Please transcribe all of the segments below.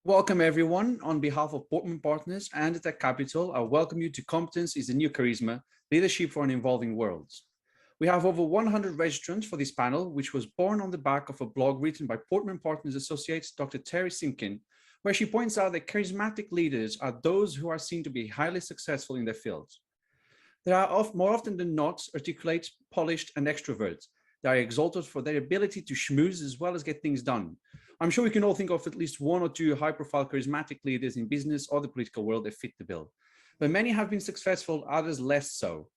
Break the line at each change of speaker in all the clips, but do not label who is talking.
Welcome everyone. On behalf of Portman Partners and the Tech Capital, I welcome you to Competence is the New Charisma, Leadership for an Evolving World. We have over 100 registrants for this panel, which was born on the back of a blog written by Portman Partners Associates, Dr. Terri Simpkin, where she points out that charismatic leaders are those who are seen to be highly successful in their fields. They are more often than not articulate, polished, and extrovert. They are exalted for their ability to schmooze as well as get things done. I'm sure we can all think of at least one or two high-profile charismatic leaders in business or the political world that fit the bill. But many have been successful, others less so.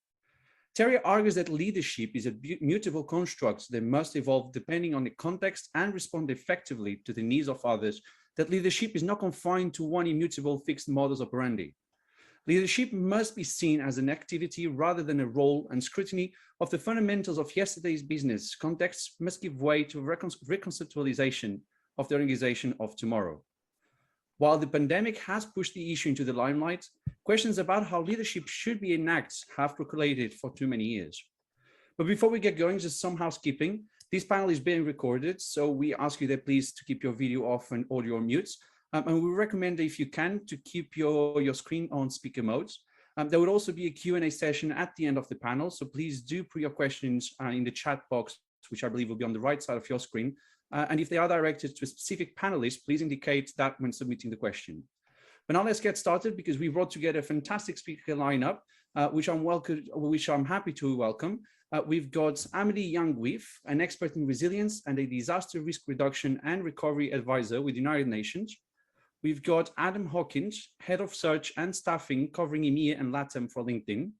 Terri argues that leadership is a mutable construct that must evolve depending on the context and respond effectively to the needs of others, that leadership is not confined to one immutable fixed modus operandi. Leadership must be seen as an activity rather than a role, and scrutiny of the fundamentals of yesterday's business context must give way to reconceptualization of the organization of tomorrow. While the pandemic has pushed the issue into the limelight, questions about how leadership should be enacted have percolated for too many years. But before we get going, just some housekeeping. This panel is being recorded, so we ask you that please to keep your video off and audio on mute. And we recommend that if you can, to keep your screen on speaker mode. There would also be a Q&A session at the end of the panel, so please do put your questions in the chat box, which I believe will be on the right side of your screen. And if they are directed to a specific panelist, please indicate that when submitting the question. But now let's get started, because we brought together a fantastic speaker lineup, which I'm happy to welcome. We've got Amelie Young-With, an expert in resilience and a disaster risk reduction and recovery advisor with the United Nations. We've got Adam Hawkins, head of search and staffing covering EMEA and LATAM for LinkedIn.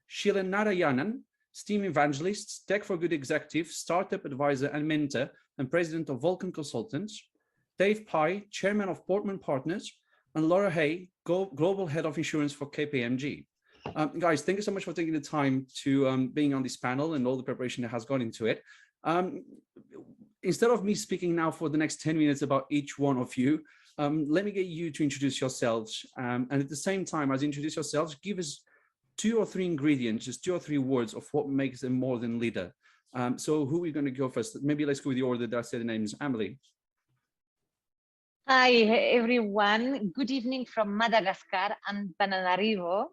Sheila and Orion, STEAM evangelist, tech for good executive, startup advisor and mentor, and president of Vulcan Consultants. Dave Pye, chairman of Portman Partners, and Laura Hay, global head of insurance for KPMG. Guys, thank you so much for taking the time to being on this panel and all the preparation that has gone into it. Instead of me speaking now for the next 10 minutes about each one of you, let me get you to introduce yourselves. And at the same time, as you introduce yourselves, give us 2 or 3 ingredients, just 2 or 3 words of what makes them more than leader. So who are we going to go first? Maybe let's go with the order that I said the names. Amelie.
Hi, everyone. Good evening from Madagascar and Paramaribo.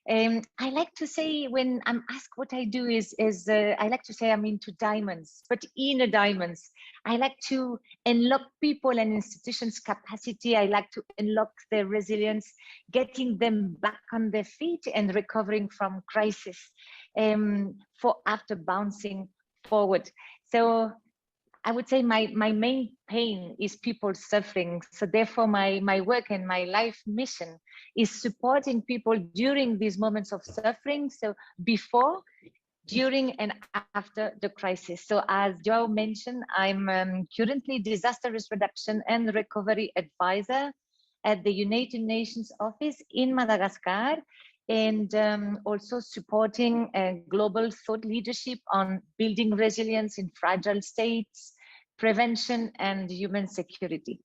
I like to say, when I'm asked what I do I like to say I'm into diamonds, but inner diamonds. I like to unlock people and institutions' capacity. I like to unlock their resilience, getting them back on their feet and recovering from crisis for after bouncing forward. So I would say my main pain is people suffering. So therefore my work and my life mission is supporting people during these moments of suffering. So before, during, and after the crisis. So as Joao mentioned, I'm currently disaster risk reduction and recovery advisor at the United Nations office in Madagascar, and also supporting global thought leadership on building resilience in fragile states, prevention, and human security.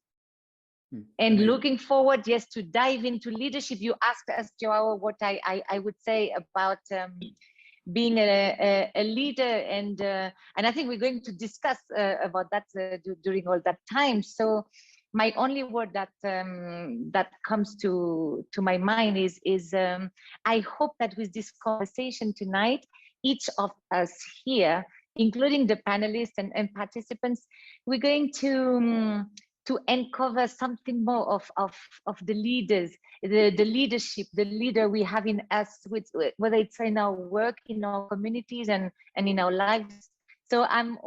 And looking forward, yes, to dive into leadership. You asked us, Joao, what I would say about being a leader, and I think we're going to discuss about that during all that time. So my only word that that comes to my mind is I hope that with this conversation tonight, each of us here, including the panelists and participants, we're going to uncover something more of the leaders, the leadership, the leader we have in us, with whether it's in our work, in our communities, and in our lives. So I'm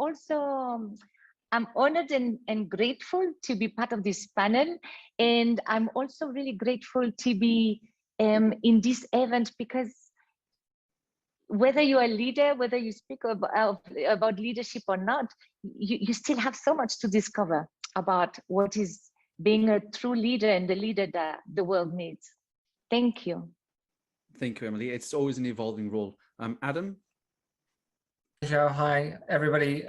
honored and grateful to be part of this panel, and I'm also really grateful to be in this event, because whether you're a leader, whether you speak about leadership or not, you still have so much to discover about what is being a true leader and the leader that the world needs. Thank you.
Thank you, Emily. It's always an evolving role. Adam?
Hi, everybody.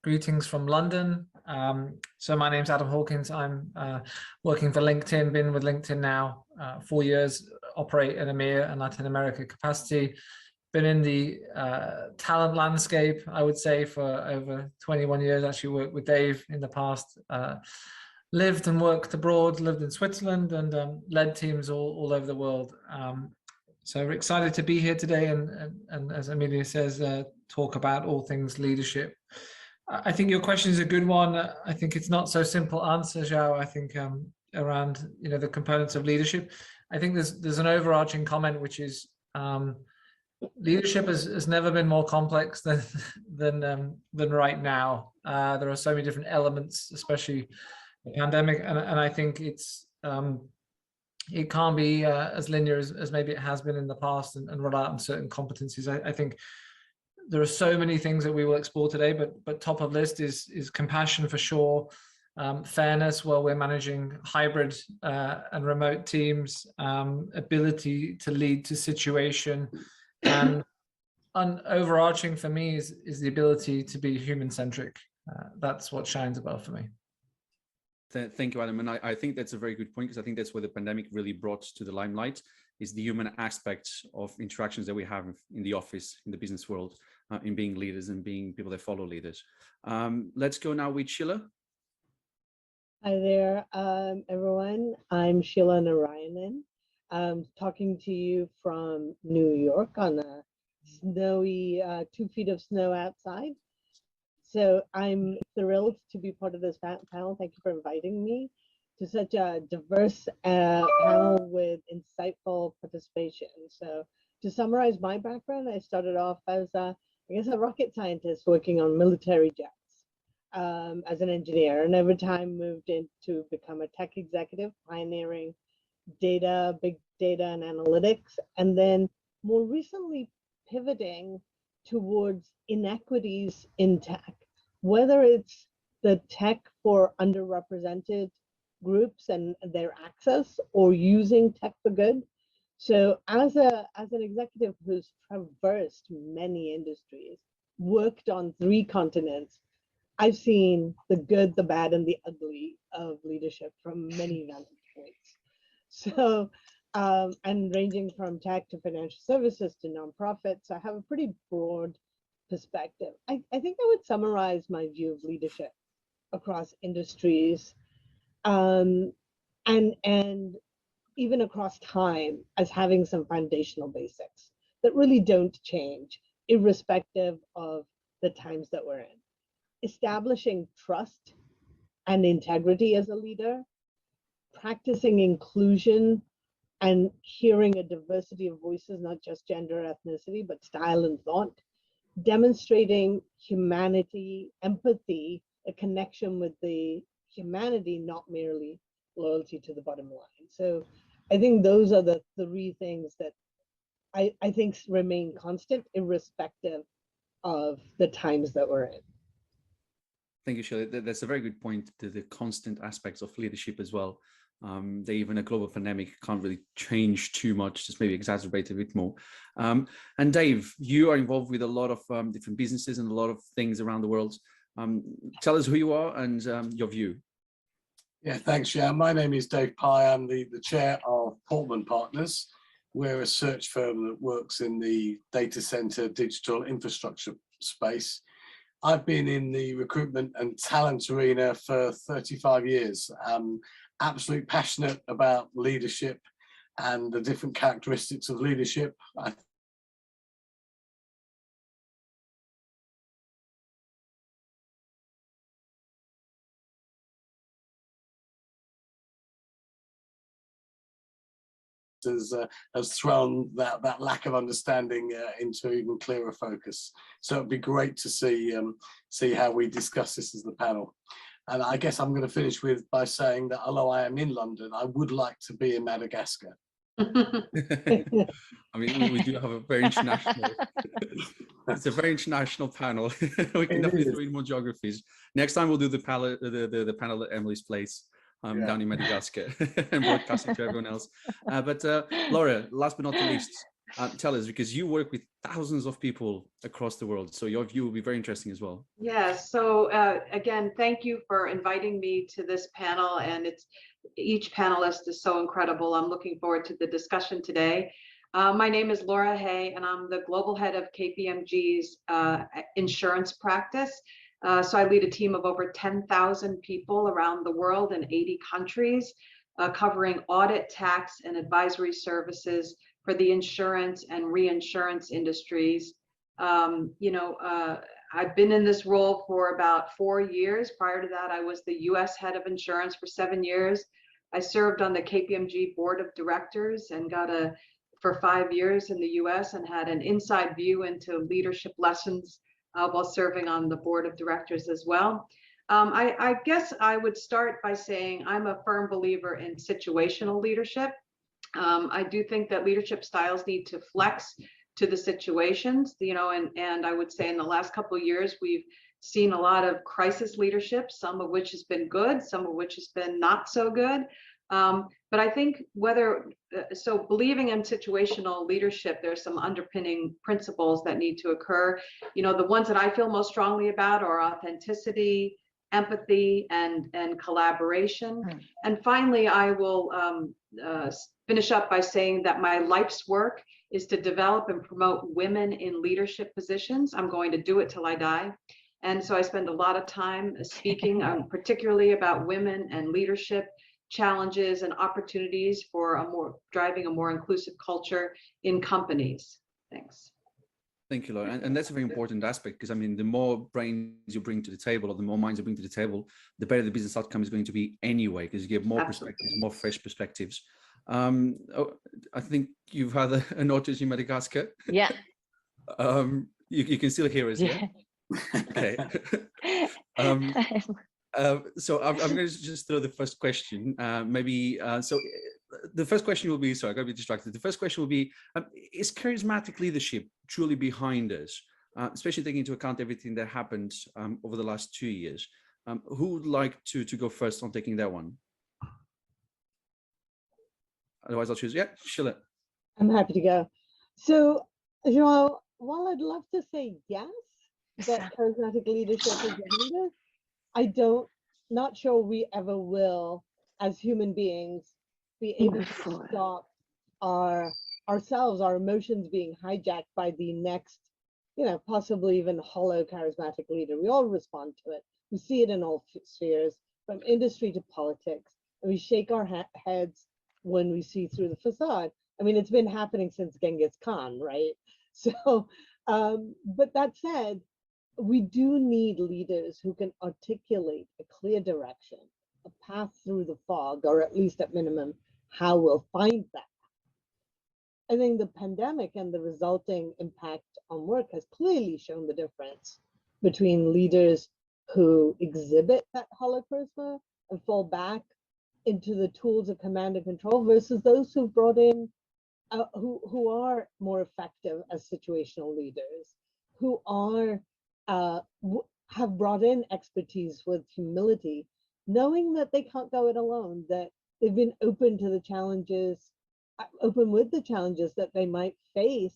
Greetings from London. So my name's Adam Hawkins. I'm working for LinkedIn, been with LinkedIn now 4 years, operate in EMEA and Latin America capacity. Been in the talent landscape, I would say, for over 21 years. Actually worked with Dave in the past lived and worked abroad, lived in Switzerland, and led teams all over the world. So we're excited to be here today, and as Amelia says, talk about all things leadership. I think your question is a good one. I think it's not so simple answer, Zhao. I think around the components of leadership. I think there's an overarching comment, which is leadership has never been more complex than right now. There are so many different elements, especially the pandemic, and I think it can't be as linear as maybe it has been in the past and roll out on certain competencies. I think there are so many things that we will explore today, but top of list is compassion for sure, fairness while we're managing hybrid and remote teams, ability to lead to situation, and overarching for me is the ability to be human-centric. That's what shines above for me.
Thank you, Adam. And I think that's a very good point, because I think that's what the pandemic really brought to the limelight, is the human aspect of interactions that we have in the office, in the business world, in being leaders and being people that follow leaders. Let's go now with Sheila.
Hi there, everyone. I'm Sheila and Orion. I'm talking to you from New York on a snowy 2 feet of snow outside. So I'm thrilled to be part of this panel. Thank you for inviting me to such a diverse panel with insightful participation. So to summarize my background, I started off as a rocket scientist working on military jets as an engineer, and over time moved in to become a tech executive, pioneering data, big data and analytics, and then more recently pivoting towards inequities in tech, whether it's the tech for underrepresented groups and their access, or using tech for good. So as an executive who's traversed many industries, worked on 3 continents, I've seen the good, the bad, and the ugly of leadership from many vantage points. So, and ranging from tech to financial services to nonprofits, I have a pretty broad perspective. I think I would summarize my view of leadership across industries, and even across time, as having some foundational basics that really don't change, irrespective of the times that we're in. Establishing trust and integrity as a leader, practicing inclusion and hearing a diversity of voices, not just gender, ethnicity, but style and thought, demonstrating humanity, empathy, a connection with the humanity, not merely loyalty to the bottom line. So I think those are the 3 things that I think remain constant, irrespective of the times that we're in.
Thank you, Sheila. That's a very good point, the constant aspects of leadership as well. That even a global pandemic can't really change too much, just maybe exacerbate a bit more. And Dave, you are involved with a lot of different businesses and a lot of things around the world. Tell us who you are and your view.
Yeah, thanks, Sheila. My name is Dave Pye. I'm the chair of Portman Partners. We're a search firm that works in the data center digital infrastructure space. I've been in the recruitment and talent arena for 35 years. I'm absolutely passionate about leadership and the different characteristics of leadership. Has thrown that lack of understanding into even clearer focus. So it'd be great to see how we discuss this as the panel. And I guess I'm going to finish by saying that although I am in London, I would like to be in Madagascar.
I mean, we do have a very international, it's a very international panel. We can definitely throw in more geographies. Next time we'll do the panel at Emily's place. Down in Madagascar and broadcasting to everyone else. But Laura, last but not the least, tell us, because you work with thousands of people across the world, so your view will be very interesting as well.
Yeah, so again, thank you for inviting me to this panel, and each panelist is so incredible. I'm looking forward to the discussion today. My name is Laura Hay, and I'm the global head of KPMG's insurance practice. So I lead a team of over 10,000 people around the world in 80 countries, covering audit, tax, and advisory services for the insurance and reinsurance industries. I've been in this role for about 4 years. Prior to that, I was the US head of insurance for 7 years. I served on the KPMG board of directors and for 5 years in the US and had an inside view into leadership lessons while serving on the board of directors as well. I guess I would start by saying I'm a firm believer in situational leadership. I do think that leadership styles need to flex to the situations, and I would say in the last couple of years, we've seen a lot of crisis leadership, some of which has been good, some of which has been not so good. But I think believing in situational leadership, there's some underpinning principles that need to occur. The ones that I feel most strongly about are authenticity, empathy, and collaboration. And finally, I will finish up by saying that my life's work is to develop and promote women in leadership positions. I'm going to do it till I die. And so I spend a lot of time speaking, particularly about women and leadership challenges and opportunities for driving a more inclusive culture in companies. Thanks.
Thank you, Laura. And that's a very important aspect, because I mean, the more brains you bring to the table, or the more minds you bring to the table, the better the business outcome is going to be anyway, because you get more perspectives, more fresh perspectives. I think you've had an outage in Madagascar.
Yeah.
You can still hear us, yeah? Okay. So I'm going to just throw the first question. So the first question will be, sorry, I got to be distracted. The first question will be, is charismatic leadership truly behind us, especially taking into account everything that happened over the last 2 years? Who would like to go first on taking that one? Otherwise, I'll choose. Yeah, Sheila.
I'm happy to go. So, while I'd love to say yes, that charismatic leadership is behind us, not sure we ever will, as human beings, be able to stop our emotions being hijacked by the next, possibly even hollow charismatic leader. We all respond to it. We see it in all spheres, from industry to politics, and we shake our heads when we see through the facade. I mean, it's been happening since Genghis Khan, right? So, but that said, we do need leaders who can articulate a clear direction, a path through the fog, or at least at minimum, how we'll find that. I think the pandemic and the resulting impact on work has clearly shown the difference between leaders who exhibit that hollow charisma and fall back into the tools of command and control versus those who brought in, who are more effective as situational leaders, who are have brought in expertise with humility, knowing that they can't go it alone, that they've been open to the challenges, open with the challenges that they might face,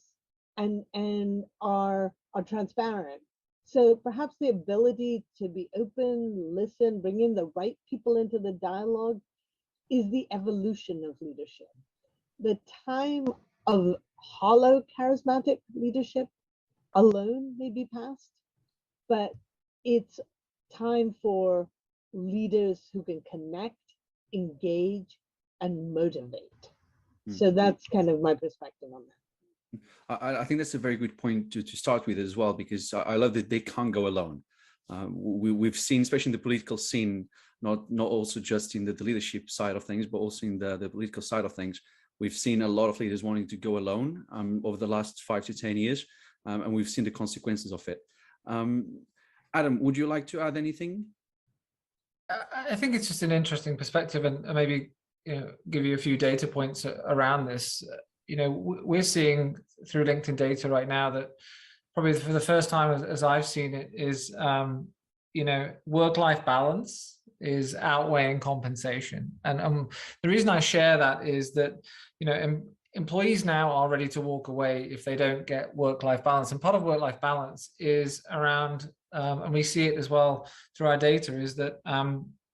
and are transparent. So perhaps the ability to be open, listen, bring in the right people into the dialogue is the evolution of leadership. The time of hollow charismatic leadership alone may be past, but it's time for leaders who can connect, engage, and motivate. So that's kind of my perspective on that.
I think that's a very good point to start with as well, because I love that they can't go alone. We've seen, especially in the political scene, not also just in the leadership side of things, but also in the political side of things, we've seen a lot of leaders wanting to go alone over the last 5 to 10 years, and we've seen the consequences of it. Adam, would you like to add anything?
I think it's just an interesting perspective, and maybe give you a few data points around this. We're seeing through LinkedIn data right now that probably for the first time as I've seen it is, work-life balance is outweighing compensation. And the reason I share that is that, employees now are ready to walk away if they don't get work-life balance. And part of work-life balance is around, and we see it as well through our data, is that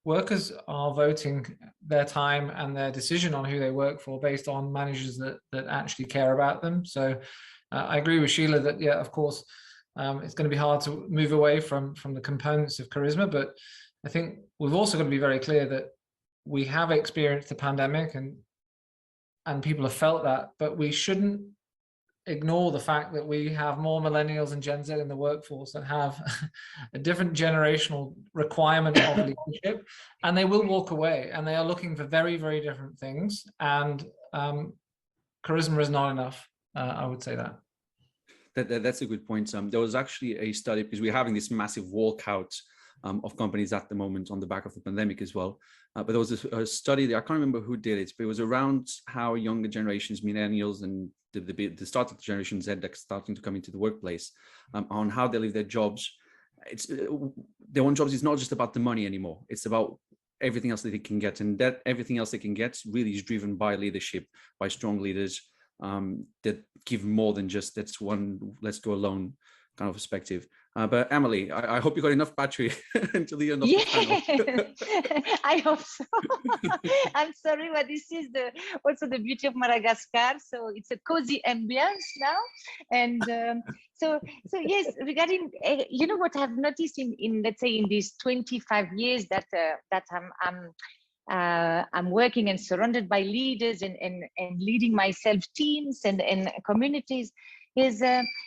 workers are voting their time and their decision on who they work for based on managers that actually care about them. So I agree with Sheila that, yeah, of course, It's going to be hard to move away from the components of charisma, but I think we've also got to be very clear that we have experienced the pandemic and people have felt that, but we shouldn't ignore the fact that we have more millennials and Gen Z in the workforce that have a different generational requirement of leadership, and they will walk away, and they are looking for very, very different things, and charisma is not enough. I would say that.
That's a good point. There was actually a study, because we're having this massive walkout of companies at the moment on the back of the pandemic as well. But there was a study there, I can't remember who did it, but it was around how younger generations, millennials, and the start of the Generation Z that's starting to come into the workplace, on how they live their jobs. It's their own jobs is not just about the money anymore. It's about everything else that they can get, and that everything else they can get really is driven by leadership, by strong leaders that give more than just that's one let's go alone kind of perspective. But Emily, I hope you got enough battery until the end of the panel.
I hope so. I'm sorry, but this is also the beauty of Madagascar. So it's a cozy ambience now. And so yes, regarding, you know what I've noticed in let's say in these 25 years that I'm working and surrounded by leaders and leading myself teams and communities is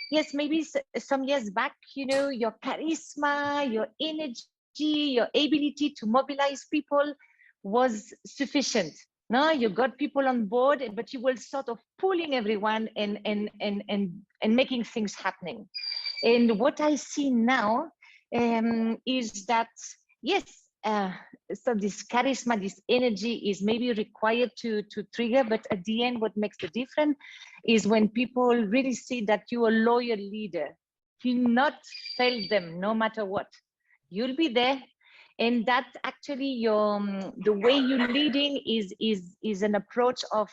yes, maybe some years back, you know, your charisma, your energy, your ability to mobilize people was sufficient. No, you got people on board, but you were sort of pulling everyone and making things happening. And what I see now is that yes, so this charisma, this energy is maybe required to trigger, but at the end, what makes the difference is when people really see that you're a loyal leader. You not fail them no matter what. You'll be there, and that actually the way you're leading is an approach of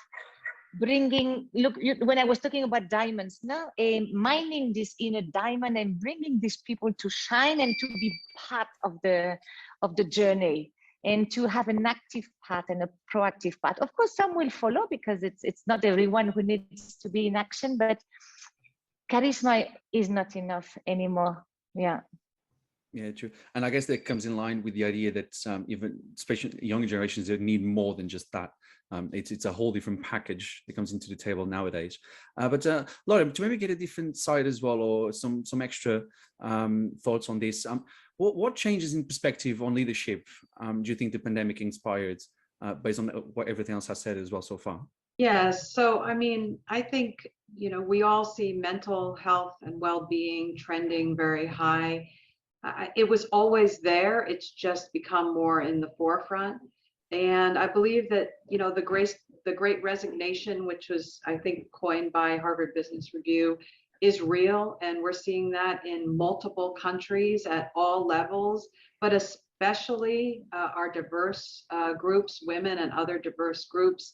bringing. Look, when I was talking about diamonds, now mining this inner diamond and bringing these people to shine and to be part of the journey, and to have an active part and a proactive part. Of course, some will follow because it's not everyone who needs to be in action, but charisma is not enough anymore. Yeah.
Yeah, true. And I guess that comes in line with the idea that even especially younger generations, they need more than just that. It's a whole different package that comes into the table nowadays. But Laura, to maybe get a different side as well, or some extra thoughts on this. What changes in perspective on leadership do you think the pandemic inspired, based on what everything else has said as well so far?
Yes. So, I mean, I think, you know, we all see mental health and well-being trending very high. It was always there. It's just become more in the forefront. And I believe that, you know, the great resignation, which was, I think, coined by Harvard Business Review, is real. And we're seeing that in multiple countries at all levels, but especially our diverse groups, women and other diverse groups.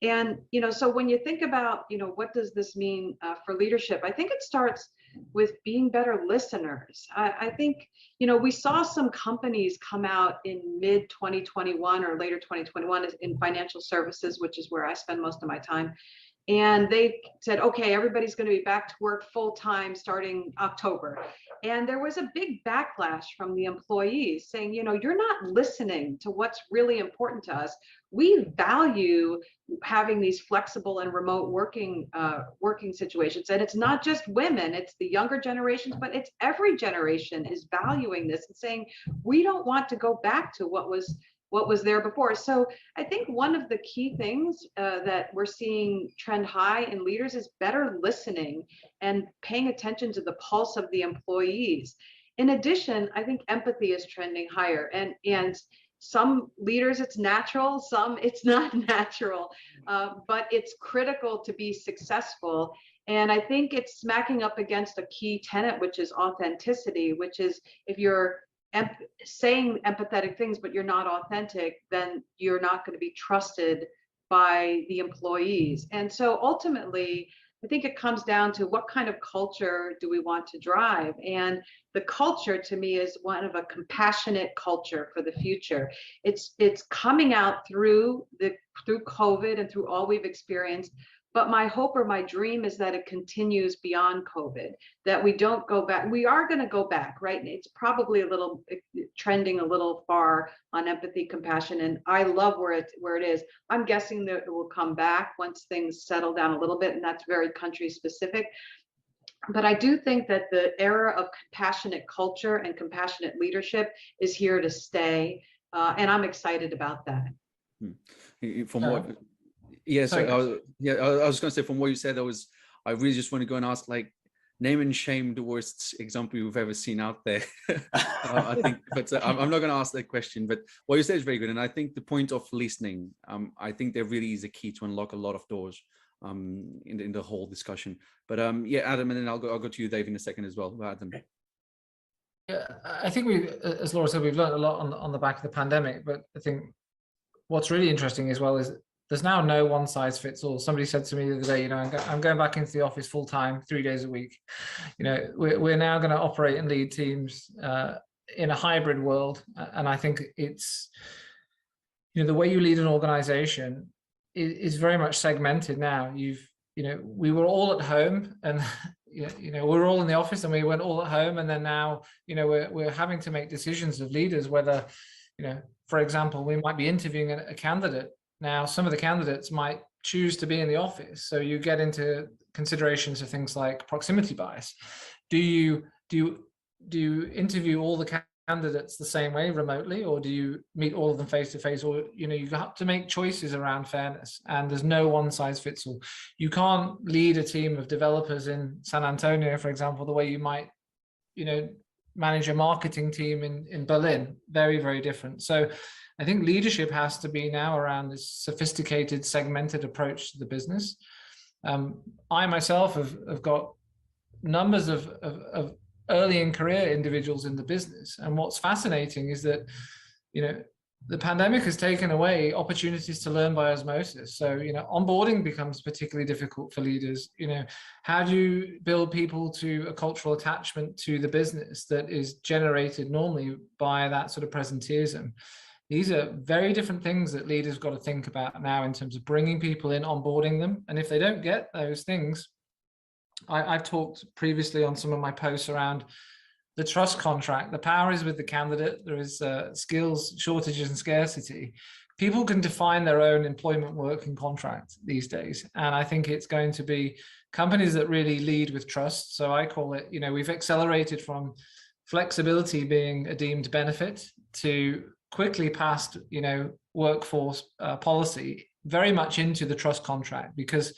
And, you know, so when you think about, you know, what does this mean for leadership? I think it starts with being better listeners. I think, you know, we saw some companies come out in mid 2021 or later 2021 in financial services, which is where I spend most of my time. And they said, okay, everybody's going to be back to work full time starting October. And there was a big backlash from the employees saying, you know, you're not listening to what's really important to us. We value having these flexible and remote working situations. And it's not just women, it's the younger generations, but it's every generation is valuing this and saying, we don't want to go back to what was there before. So I think one of the key things that we're seeing trend high in leaders is better listening and paying attention to the pulse of the employees. In addition, I think empathy is trending higher, and some leaders it's natural, some it's not natural, but it's critical to be successful. And I think it's smacking up against a key tenet, which is authenticity, which is if you're saying empathetic things, but you're not authentic, then you're not going to be trusted by the employees. And so ultimately, I think it comes down to what kind of culture do we want to drive? And the culture to me is one of a compassionate culture for the future. It's coming out through COVID and through all we've experienced, But my hope or my dream is that it continues beyond COVID, that we don't go back. We are going to go back, right? It's probably a little trending a little far on empathy, compassion, and I love where it is. I'm guessing that it will come back once things settle down a little bit, and that's very country specific. But I do think that the era of compassionate culture and compassionate leadership is here to stay, and I'm excited about that.
From what? Yeah, so I was going to say, from what you said, I really just want to go and ask, like, name and shame the worst example you've ever seen out there. I think, but I'm not going to ask that question. But what you said is very good, and I think the point of listening, I think there really is a key to unlock a lot of doors in the whole discussion. But yeah, Adam, and then I'll go to you, Dave, in a second as well. Adam.
Yeah, I think as Laura said, we've learned a lot on the back of the pandemic. But I think what's really interesting as well is there's now no one size fits all. Somebody said to me the other day, I'm going back into the office full time, 3 days a week. We're now going to operate and lead teams in a hybrid world. And I think it's, the way you lead an organization is very much segmented now. We were all at home and, we were all in the office and we went all at home. And then now, we're having to make decisions of leaders, whether, for example, we might be interviewing a candidate. Now, some of the candidates might choose to be in the office. So you get into considerations of things like proximity bias. Do you interview all the candidates the same way remotely, or do you meet all of them face to face? Or, you have to make choices around fairness, and there's no one size fits all. You can't lead a team of developers in San Antonio, for example, the way you might, manage a marketing team in Berlin. Very, very different. So I think leadership has to be now around this sophisticated, segmented approach to the business. I myself have got numbers of early in career individuals in the business. And what's fascinating is that, the pandemic has taken away opportunities to learn by osmosis. So, onboarding becomes particularly difficult for leaders. How do you build people to a cultural attachment to the business that is generated normally by that sort of presenteeism? These are very different things that leaders got to think about now in terms of bringing people in, onboarding them. And if they don't get those things, I've talked previously on some of my posts around the trust contract. The power is with the candidate. There is skills shortages and scarcity. People can define their own employment working contract these days. And I think it's going to be companies that really lead with trust. So I call it, we've accelerated from flexibility being a deemed benefit to quickly past, workforce policy very much into the trust contract, because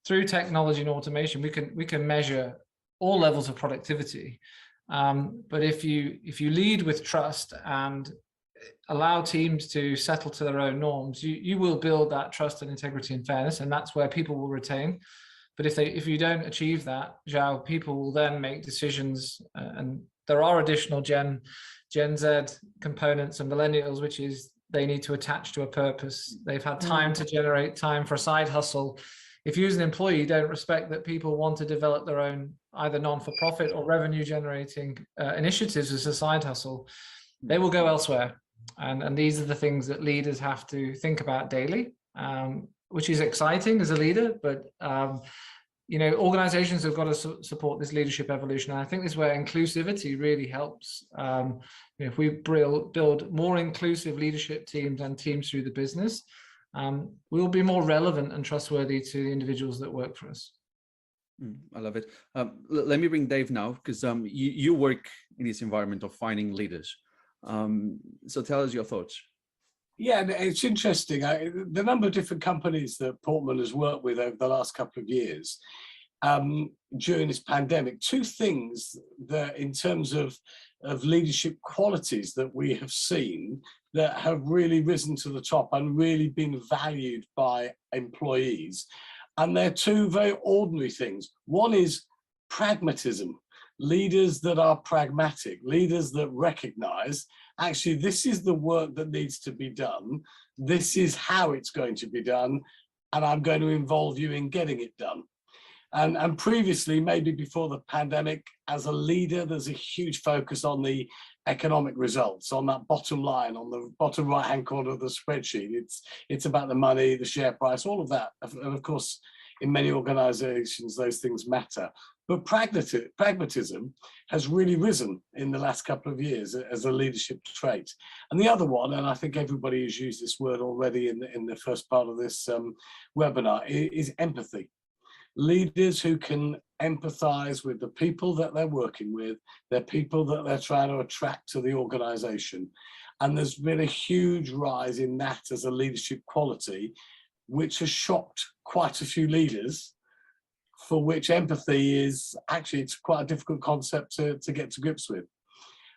through technology and automation, we can measure all levels of productivity. But if you lead with trust and allow teams to settle to their own norms, you will build that trust and integrity and fairness, and that's where people will retain. But if you don't achieve that, Zhao, people will then make decisions, and there are additional Gen Z components and millennials, which is they need to attach to a purpose. They've had time to generate time for a side hustle. If you as an employee don't respect that people want to develop their own either non-for-profit or revenue generating initiatives as a side hustle, they will go elsewhere. And these are the things that leaders have to think about daily, which is exciting as a leader, but organizations have got to support this leadership evolution. And I think this is where inclusivity really helps. If we build more inclusive leadership teams and teams through the business, we'll be more relevant and trustworthy to the individuals that work for us.
I love it. Let me bring Dave now, because you work in this environment of finding leaders. So tell us your thoughts.
Yeah, it's interesting. The number of different companies that Portman has worked with over the last couple of years during this pandemic, two things that in terms of leadership qualities that we have seen that have really risen to the top and really been valued by employees. And they're two very ordinary things. One is pragmatism, leaders that are pragmatic, leaders that recognize, actually, this is the work that needs to be done. This is how it's going to be done. And I'm going to involve you in getting it done. And previously, maybe before the pandemic, as a leader, there's a huge focus on the economic results, on that bottom line, on the bottom right-hand corner of the spreadsheet. It's about the money, the share price, all of that. And of course, in many organizations, those things matter. But pragmatism has really risen in the last couple of years as a leadership trait. And the other one, and I think everybody has used this word already in the first part of this webinar, is empathy. Leaders who can empathize with the people that they're working with, the people that they're trying to attract to the organization. And there's been a huge rise in that as a leadership quality, which has shocked quite a few leaders, for which empathy is actually, it's quite a difficult concept to get to grips with.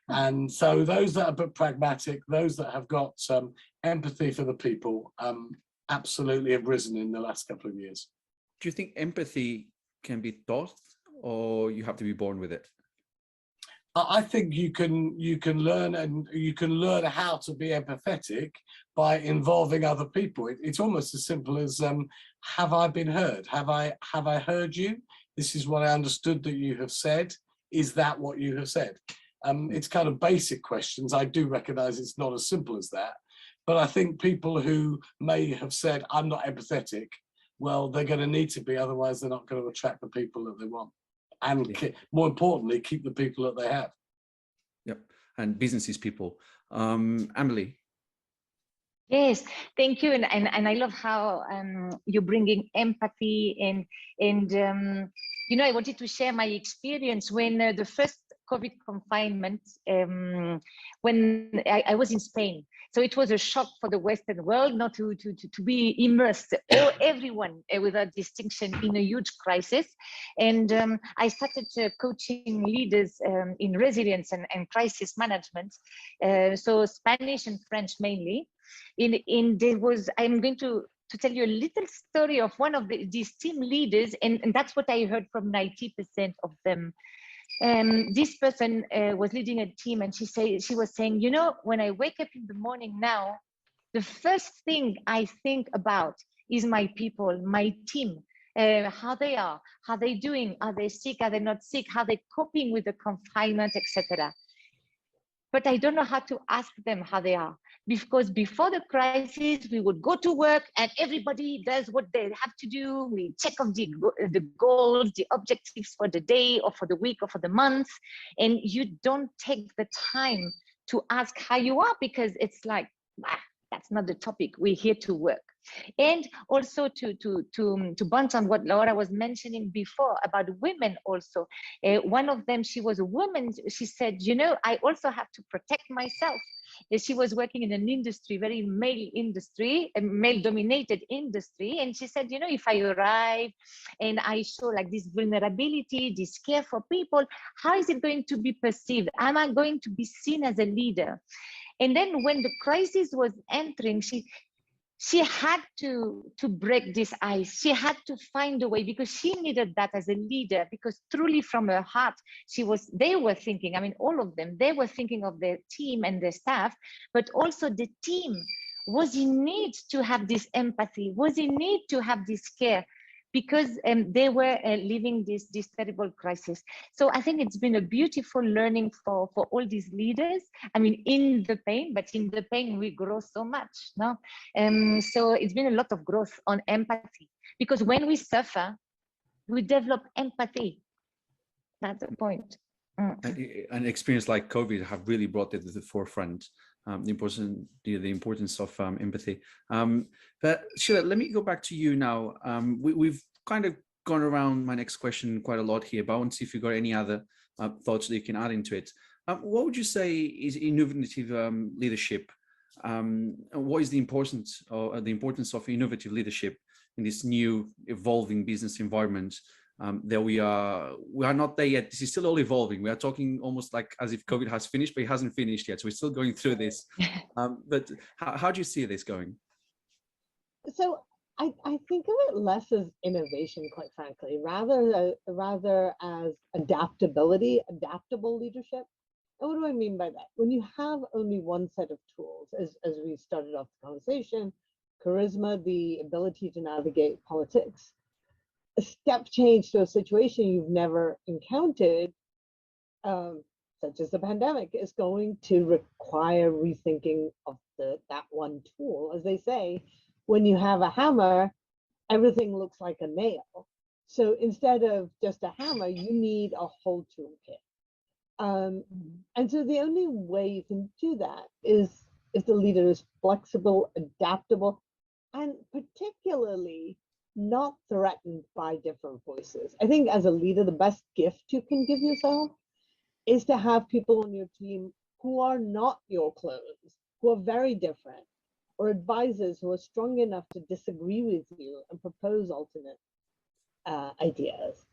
And so those that are pragmatic, those that have got some empathy for the people, absolutely have risen in the last couple of years.
Do you think empathy can be taught, or you have to be born with it?
I think you can learn, and you can learn how to be empathetic by involving other people. It's almost as simple as have I been heard? Have I heard you? This is what I understood that you have said. Is that what you have said? It's kind of basic questions. I do recognize it's not as simple as that, but I think people who may have said I'm not empathetic, well, they're going to need to be, otherwise they're not going to attract the people that they want. And more importantly, keep the people that they have.
Yep, and businesses people. Emily.
Yes, thank you, and I love how you're bringing empathy and you know, I wanted to share my experience when the first COVID confinement, when I was in Spain. So it was a shock for the Western world not to be immersed, everyone without distinction, in a huge crisis. And I started coaching leaders in resilience and crisis management, so Spanish and French mainly. I'm going to tell you a little story of one of these team leaders, and that's what I heard from 90% of them. This person was leading a team, and she was saying, you know, when I wake up in the morning now, the first thing I think about is my people, my team, how they are doing, are they sick, are they not sick, how they coping with the confinement, etc. But I don't know how to ask them how they are, because before the crisis, we would go to work and everybody does what they have to do. We check off the goals, the objectives for the day or for the week or for the month. And you don't take the time to ask how you are, because it's like, that's not the topic. We're here to work. And also to bounce on what Laura was mentioning before about women also. One of them, she was a woman, she said, you know, I also have to protect myself. She was working in an industry, very male industry, a male-dominated industry. And she said, you know, if I arrive and I show like this vulnerability, this care for people, how is it going to be perceived? Am I going to be seen as a leader? And then when the crisis was entering, she had to break this ice. She had to find a way, because she needed that as a leader, because truly from her heart, they were thinking, I mean, all of them, they were thinking of their team and their staff, but also the team was in need to have this empathy, was in need to have this care, because they were living this terrible crisis. So I think it's been a beautiful learning for all these leaders. I mean, in the pain, but in the pain we grow so much, no? So it's been a lot of growth on empathy, because when we suffer, we develop empathy. That's the point.
An experience like COVID have really brought it to the forefront. The importance of empathy. But Sheila, let me go back to you now. We've kind of gone around my next question quite a lot here, but I want to see if you've got any other thoughts that you can add into it. What would you say is innovative leadership? What is the importance of innovative leadership in this new evolving business environment? That we are not there yet. This is still all evolving. We are talking almost like as if COVID has finished, but it hasn't finished yet. So we're still going through this. But how do you see this going?
So I think of it less as innovation, quite frankly, rather as adaptability, adaptable leadership. And what do I mean by that? When you have only one set of tools, as we started off the conversation, charisma, the ability to navigate politics, a step change to a situation you've never encountered, such as the pandemic, is going to require rethinking of that one tool. As they say, when you have a hammer everything looks like a nail. So instead of just a hammer, you need a whole toolkit. And so the only way you can do that is if the leader is flexible, adaptable, and particularly not threatened by different voices. I think as a leader, the best gift you can give yourself is to have people on your team who are not your clones, who are very different, or advisors who are strong enough to disagree with you and propose alternate ideas.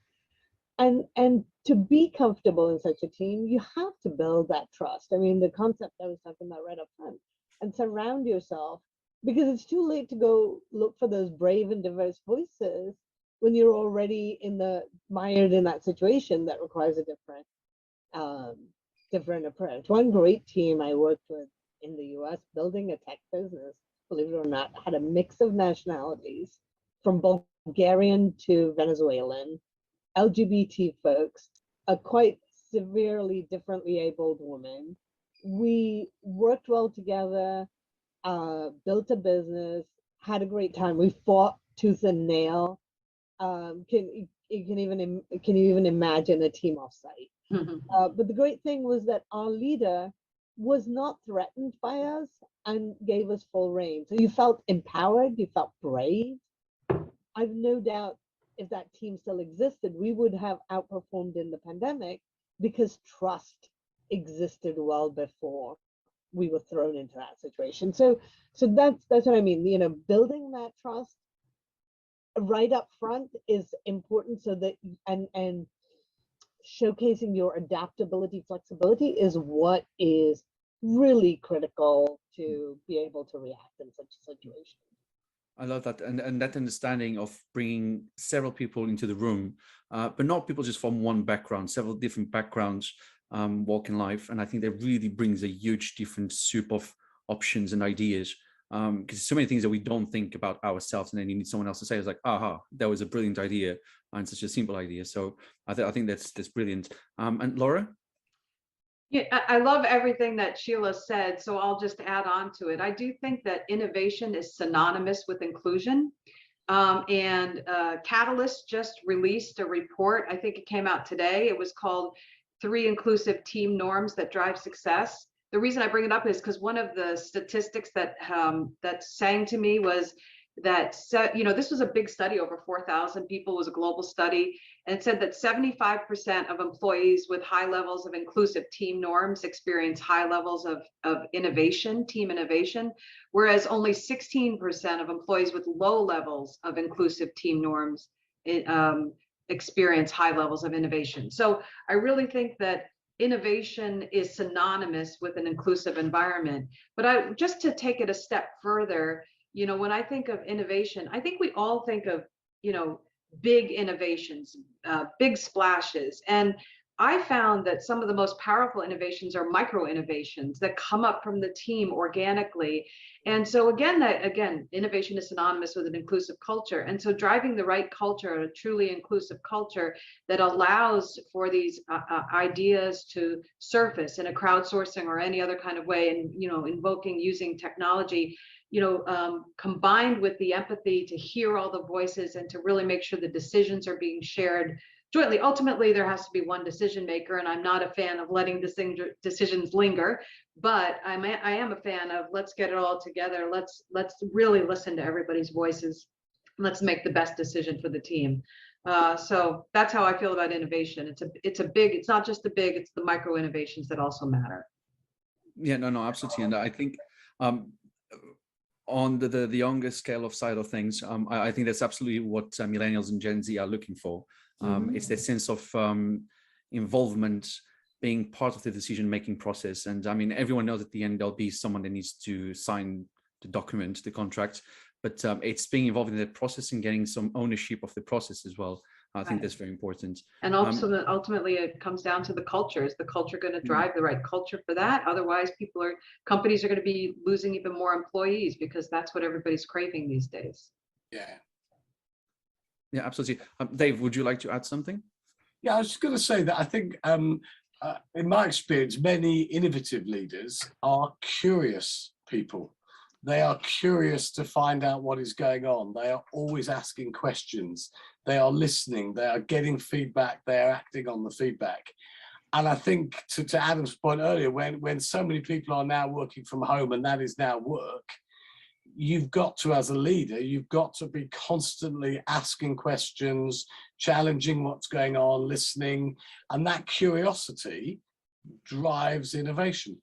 And to be comfortable in such a team, you have to build that trust. I mean, the concept I was talking about right up front, and surround yourself, because it's too late to go look for those brave and diverse voices when you're already mired in that situation that requires a different approach. One great team I worked with in the US building a tech business, believe it or not, had a mix of nationalities from Bulgarian to Venezuelan, LGBT folks, a quite severely differently abled woman. We worked well together, built a business, had a great time. We fought tooth and nail. Can you even imagine a team offsite? But the great thing was that our leader was not threatened by us and gave us full reign. So you felt empowered, you felt brave. I've no doubt if that team still existed, we would have outperformed in the pandemic because trust existed well before we were thrown into that situation. So that's what I mean. You know, building that trust right up front is important, so that and showcasing your adaptability, flexibility is what is really critical to be able to react in such a situation.
I love that, and that understanding of bringing several people into the room, but not people just from one background, several different backgrounds, walk in life, and I think that really brings a huge different soup of options and ideas, because so many things that we don't think about ourselves, and then you need someone else to say, it's like, aha, that was a brilliant idea, and such a simple idea. So I think that's brilliant. And Laura?
Yeah, I love everything that Sheila said, so I'll just add on to it. I do think that innovation is synonymous with inclusion. And Catalyst just released a report. I think it came out today. It was called 3 Inclusive Team Norms That Drive Success. The reason I bring it up is because one of the statistics that sang to me was that, you know, this was a big study, over 4,000 people, was a global study, and it said that 75% of employees with high levels of inclusive team norms experience high levels of innovation, team innovation, whereas only 16% of employees with low levels of inclusive team norms experience high levels of innovation. So I really think that innovation is synonymous with an inclusive environment. But just to take it a step further, you know, when I think of innovation, I think we all think of, you know, big innovations, big splashes. And I found that some of the most powerful innovations are micro innovations that come up from the team organically. And so again, innovation is synonymous with an inclusive culture. And so driving the right culture, a truly inclusive culture that allows for these ideas to surface in a crowdsourcing or any other kind of way, and, you know, using technology, you know, combined with the empathy to hear all the voices and to really make sure the decisions are being shared jointly. Ultimately, there has to be one decision maker, and I'm not a fan of letting decisions linger, but I am a fan of, let's get it all together. Let's really listen to everybody's voices. Let's make the best decision for the team. So that's how I feel about innovation. It's not just the big, it's the micro innovations that also matter.
Yeah, no, absolutely. And I think on the younger scale of side of things, I think that's absolutely what millennials and Gen Z are looking for. It's that sense of involvement, being part of the decision-making process. And I mean, everyone knows at the end there'll be someone that needs to sign the document, the contract, but it's being involved in the process and getting some ownership of the process as well. I think that's very important.
And ultimately, it comes down to the culture. Is the culture going to drive the right culture for that? Otherwise, companies are going to be losing even more employees, because that's what everybody's craving these days.
Yeah, absolutely. Dave, would you like to add something?
Yeah, I was just going to say that I think, in my experience, many innovative leaders are curious people. They are curious to find out what is going on. They are always asking questions. They are listening. They are getting feedback. They are acting on the feedback. And I think to Adam's point earlier, when so many people are now working from home and that is now work, you've got to, as a leader, you've got to be constantly asking questions, challenging what's going on, listening, and that curiosity drives innovation.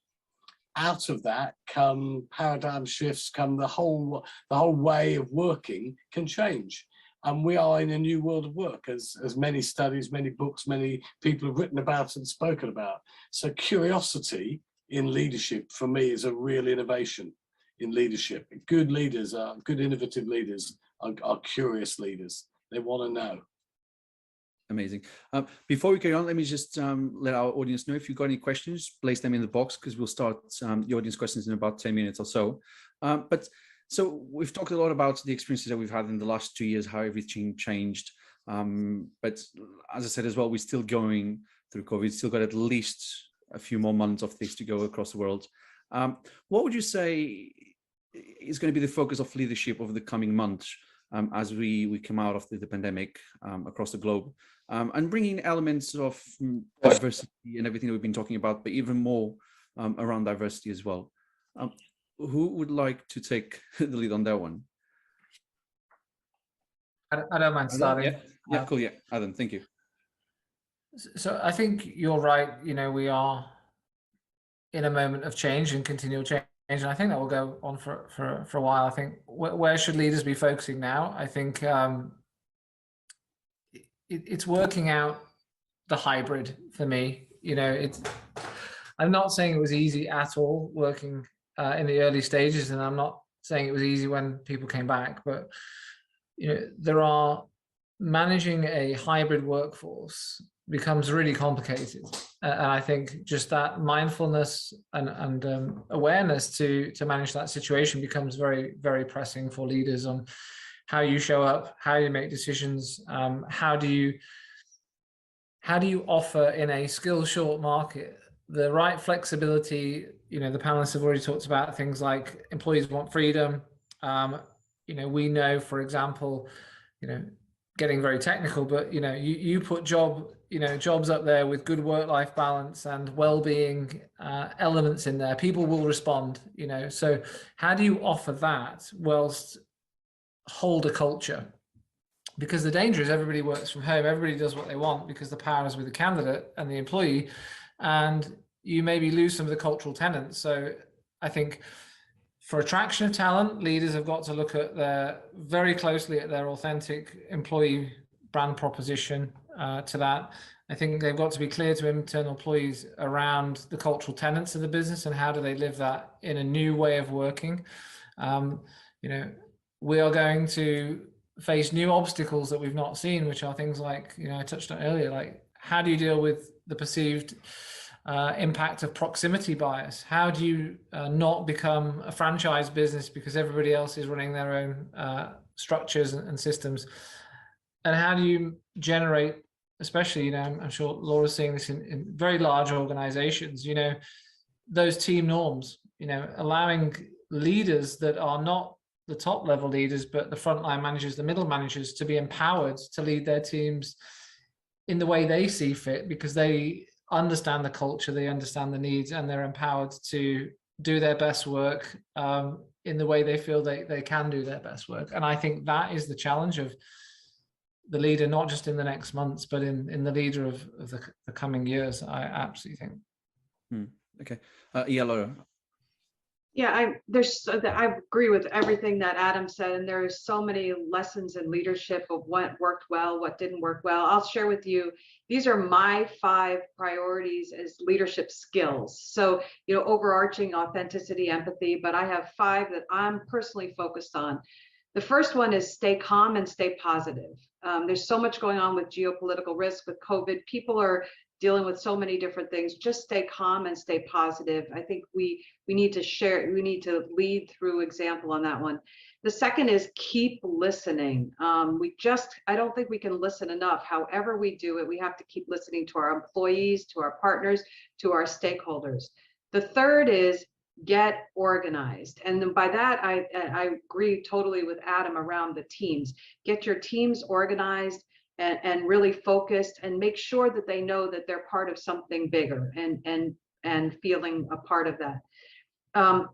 Out of that come paradigm shifts, come the whole way of working can change. And we are in a new world of work, as many studies, many books, many people have written about and spoken about. So curiosity in leadership, for me, is a real innovation in leadership. Good leaders, good innovative leaders are curious leaders. They want to know.
Amazing. Before we carry on, let me just let our audience know if you've got any questions, place them in the box, because we'll start the audience questions in about 10 minutes or so. So we've talked a lot about the experiences that we've had in the last 2 years, how everything changed. But as I said as well, we're still going through COVID, still got at least a few more months of this to go across the world. What would you say is going to be the focus of leadership over the coming months as we come out of the pandemic across the globe, and bringing elements of diversity and everything that we've been talking about, but even more around diversity as well? Who would like to take the lead on that one?
I don't mind starting.
Yeah, cool. Yeah, Adam, thank you.
So I think you're right. You know, we are in a moment of change and continual change, and I think that will go on for a while. I think where should leaders be focusing now? I think it's working out the hybrid for me. You know, I'm not saying it was easy at all working in the early stages, and I'm not saying it was easy when people came back, but you know, managing a hybrid workforce becomes really complicated, and I think just that mindfulness and awareness to manage that situation becomes very, very pressing for leaders on how you show up, how you make decisions, how do you offer in a skill short market the right flexibility. You know, the panelists have already talked about things like employees want freedom. You know, we know, for example, you know, getting very technical, but you know, you put jobs up there with good work-life balance and well-being elements in there, people will respond. You know, so how do you offer that whilst hold a culture? Because the danger is everybody works from home, everybody does what they want because the power is with the candidate and the employee, and you maybe lose some of the cultural tenets. So I think for attraction of talent, leaders have got to look at very closely at their authentic employee brand proposition to that. I think they've got to be clear to internal employees around the cultural tenets of the business and how do they live that in a new way of working. You know, we are going to face new obstacles that we've not seen, which are things like, you know, I touched on earlier, like how do you deal with the perceived impact of proximity bias? How do you not become a franchise business because everybody else is running their own structures and systems? And how do you generate, especially, you know, I'm sure Laura's seeing this in very large organizations, you know, those team norms, you know, allowing leaders that are not the top level leaders, but the frontline managers, the middle managers, to be empowered to lead their teams in the way they see fit, because they understand the culture, they understand the needs, and they're empowered to do their best work in the way they feel they can do their best work. And I think that is the challenge of the leader, not just in the next months, but in the leader of the coming years, I absolutely think.
Okay. Yeah, Laura.
Yeah, I agree with everything that Adam said, and there's so many lessons in leadership of what worked well, what didn't work well. I'll share with you, these are my 5 priorities as leadership skills. So, you know, overarching authenticity, empathy, but I have 5 that I'm personally focused on. The first one is stay calm and stay positive. There's so much going on with geopolitical risk, with COVID. People are dealing with so many different things. Just stay calm and stay positive. I think we need to lead through example on that one. The second is keep listening. I don't think we can listen enough. However we do it, we have to keep listening to our employees, to our partners, to our stakeholders. The third is get organized. And then by that, I agree totally with Adam around the teams. Get your teams organized and really focused, and make sure that they know that they're part of something bigger and feeling a part of that.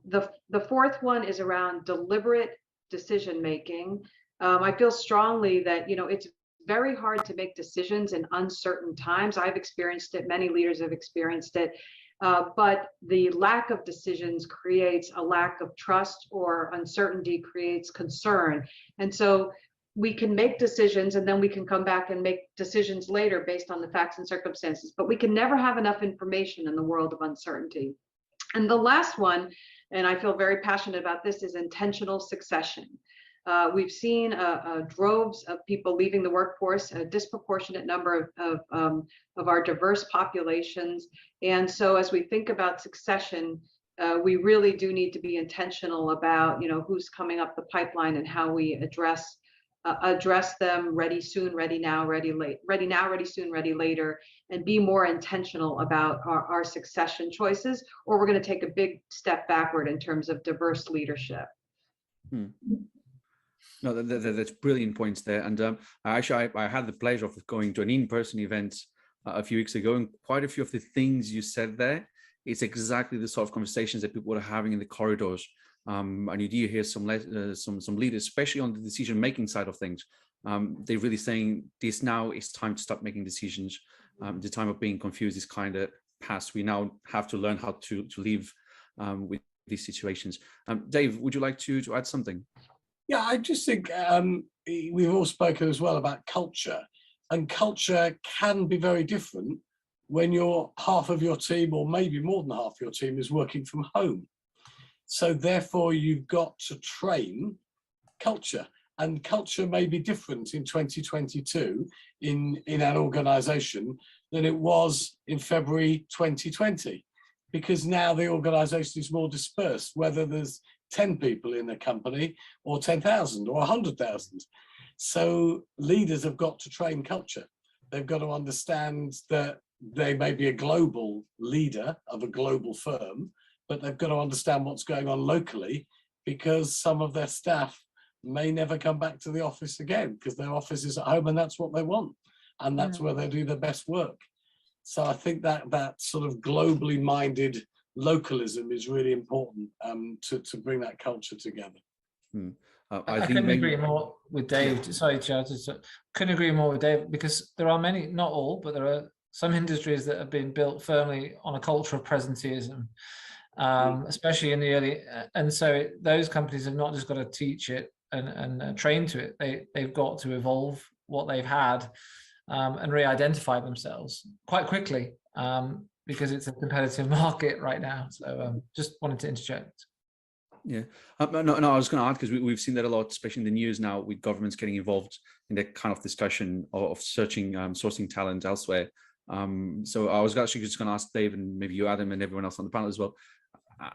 The fourth one is around deliberate decision making. I feel strongly that, you know, it's very hard to make decisions in uncertain times. I've experienced it. Many leaders have experienced it. But the lack of decisions creates a lack of trust, or uncertainty creates concern. And so we can make decisions, and then we can come back and make decisions later based on the facts and circumstances, but we can never have enough information in the world of uncertainty. And the last one, and I feel very passionate about this, is intentional succession. We've seen droves of people leaving the workforce, a disproportionate number of our diverse populations. And so as we think about succession, we really do need to be intentional about, you know, who's coming up the pipeline and how we address them. Ready soon, ready now, ready late, ready now, ready soon, ready later, and be more intentional about our succession choices, or we're going to take a big step backward in terms of diverse leadership.
No, that's brilliant points there. And actually, I had the pleasure of going to an in-person event a few weeks ago, and quite a few of the things you said there, it's exactly the sort of conversations that people are having in the corridors. And you do hear some leaders, especially on the decision-making side of things, they're really saying this now is time to start making decisions. The time of being confused is kind of past. We now have to learn how to live with these situations. Dave, would you like to add something?
Yeah, I just think we've all spoken as well about culture, and culture can be very different when half of your team, or maybe more than half your team, is working from home. So therefore, you've got to train culture, and culture may be different in 2022 in an organization than it was in February 2020, because now the organization is more dispersed, whether there's 10 people in a company or 10,000 or 100,000. So leaders have got to train culture. They've got to understand that they may be a global leader of a global firm, but they've got to understand what's going on locally, because some of their staff may never come back to the office again because their office is at home and that's what they want. And that's where they do their best work. So I think that sort of globally minded localism is really important to bring that culture together.
I couldn't agree more with Dave. Sorry, Chad, couldn't agree more with Dave, because there are many, not all, but there are some industries that have been built firmly on a culture of presenteeism, especially in the early. And so those companies have not just got to teach it and train to it. They've got to evolve what they've had and re-identify themselves quite quickly. Because it's a competitive market right now. So just wanted to interject.
Yeah, no, I was going to add, because we've seen that a lot, especially in the news now, with governments getting involved in that kind of discussion of searching, sourcing talent elsewhere. So I was actually just going to ask Dave, and maybe you, Adam, and everyone else on the panel as well,